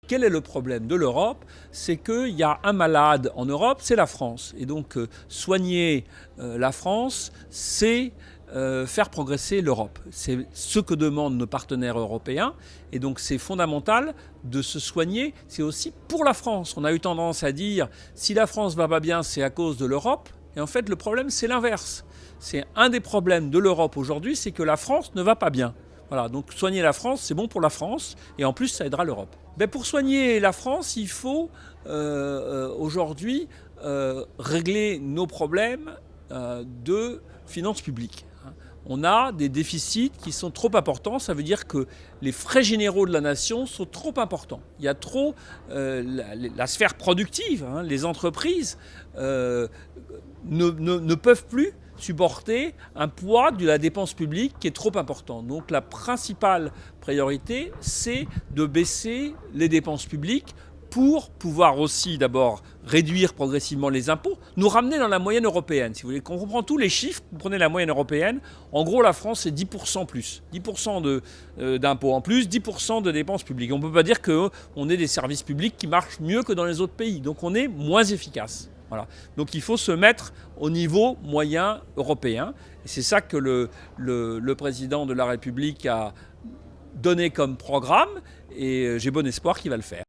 Quel est le problème de l'Europe? C'est qu'il y a un malade en Europe, c'est la France. Et donc soigner la France, c'est faire progresser l'Europe. C'est ce que demandent nos partenaires européens. Et donc c'est fondamental de se soigner. C'est aussi pour la France. On a eu tendance à dire si la France va pas bien, c'est à cause de l'Europe. Et en fait, le problème, c'est l'inverse. C'est un des problèmes de l'Europe aujourd'hui, c'est que la France ne va pas bien. Voilà, donc soigner la France, c'est bon pour la France, et en plus, ça aidera l'Europe. Ben, pour soigner la France, il faut aujourd'hui régler nos problèmes de finances publiques. On a des déficits qui sont trop importants, ça veut dire que les frais généraux de la nation sont trop importants. Il y a trop la sphère productive, les entreprises ne peuvent plus supporter un poids de la dépense publique qui est trop important. Donc la principale priorité, c'est de baisser les dépenses publiques pour pouvoir aussi d'abord réduire progressivement les impôts, nous ramener dans la moyenne européenne. Si vous voulez, quand on prend tous les chiffres, vous prenez la moyenne européenne, en gros la France c'est 10% plus, 10% d'impôts en plus, 10% de dépenses publiques. On ne peut pas dire qu'on ait des services publics qui marchent mieux que dans les autres pays, donc on est moins efficace. Voilà. Donc il faut se mettre au niveau moyen européen. Et c'est ça que le président de la République a donné comme programme. Et j'ai bon espoir qu'il va le faire.